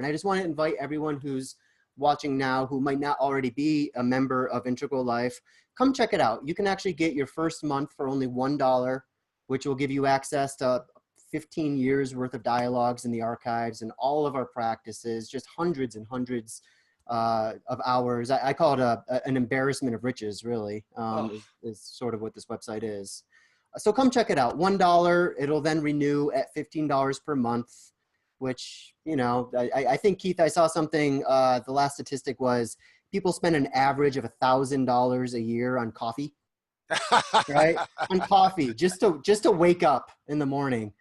And I just want to invite everyone who's watching now who might not already be a member of Integral Life, come check it out. You can actually get your first month for only $1, which will give you access to 15 years worth of dialogues in the archives and all of our practices, just hundreds and hundreds of hours. I call it an embarrassment of riches, really, is sort of what this website is. So come check it out. $1, it'll then renew at $15 per month, which, you know, I think, Keith, I saw something, the last statistic was people spend an average of $1,000 a year on coffee, right? On coffee, just to wake up in the morning.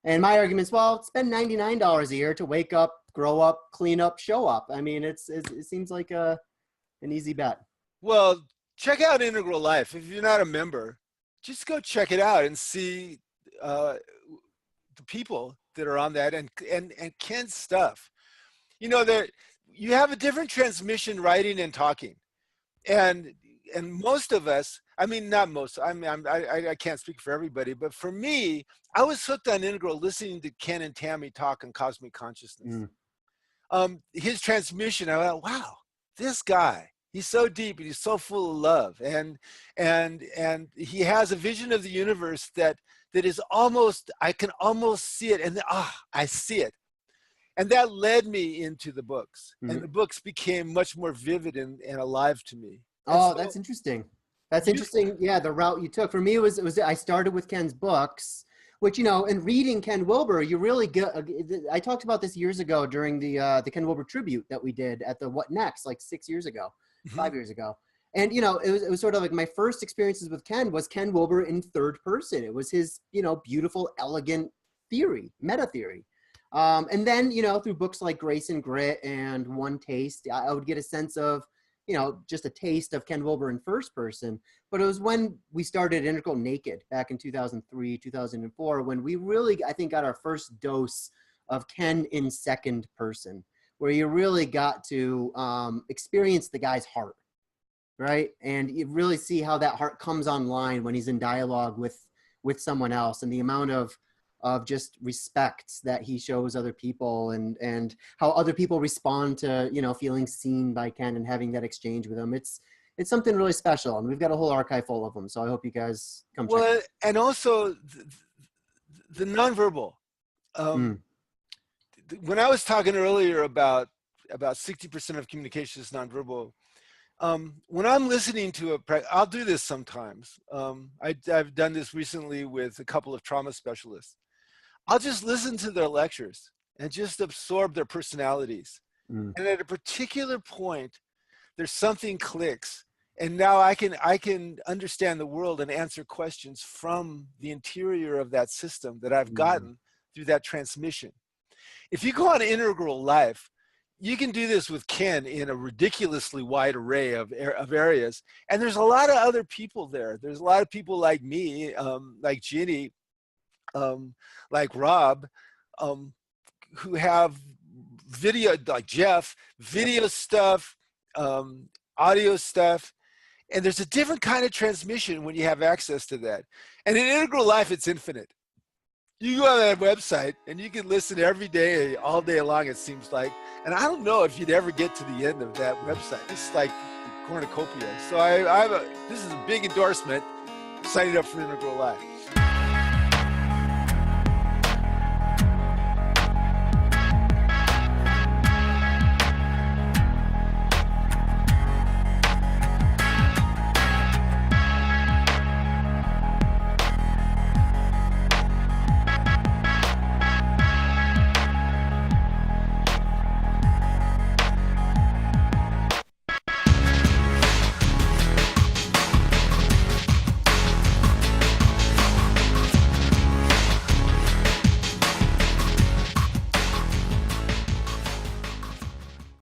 And my argument is, well, spend $99 a year to wake up, grow up, clean up, show up. I mean, it seems like an easy bet. Well, check out Integral Life. If you're not a member, just go check it out and see the people that are on that and Ken's stuff. You know, you have a different transmission writing and talking. And most of us, I mean, not most, I can't speak for everybody, but for me, I was hooked on Integral listening to Ken and Tammy talk on cosmic consciousness. His transmission, I went, wow, this guy, he's so deep and he's so full of love. And he has a vision of the universe that is almost, I can almost see it. And I see it. And that led me into the books. And the books became much more vivid and alive to me. So, that's interesting. That's interesting. Yeah, the route you took. For me, it was I started with Ken's books, which, you know, in reading Ken Wilber, you really get, I talked about this years ago during the Ken Wilber tribute that we did at the What Next, like 6 years ago, 5 years ago. And, you know, it was sort of like my first experiences with Ken was Ken Wilber in third person. It was his, you know, beautiful, elegant theory, meta theory. And then, you know, through books like Grace and Grit and One Taste, I would get a sense of, you know, just a taste of Ken Wilber in first person. But it was when we started Integral Naked back in 2003, 2004, when we really, I think, got our first dose of Ken in second person, where you really got to experience the guy's heart, right? And you really see how that heart comes online when he's in dialogue with someone else, and the amount of just respect that he shows other people, and how other people respond to, you know, feeling seen by Ken and having that exchange with him. It's something really special, and we've got a whole archive full of them. So I hope you guys come check it out. And also the nonverbal. When I was talking earlier about 60% of communication is nonverbal, when I'm listening to I'll do this sometimes. I've done this recently with a couple of trauma specialists. I'll just listen to their lectures and just absorb their personalities. And at a particular point, there's something clicks. And now I can understand the world and answer questions from the interior of that system that I've gotten through that transmission. If you go on Integral Life, you can do this with Ken in a ridiculously wide array of areas. And there's a lot of other people there. There's a lot of people like me, like Ginny, like Rob, who have video, like Jeff, video stuff, audio stuff. And there's a different kind of transmission when you have access to that. And in Integral Life, it's infinite. You go on that website and you can listen every day, all day long, it seems like. And I don't know if you'd ever get to the end of that website. It's like cornucopia. So this is a big endorsement, signing up for Integral Life.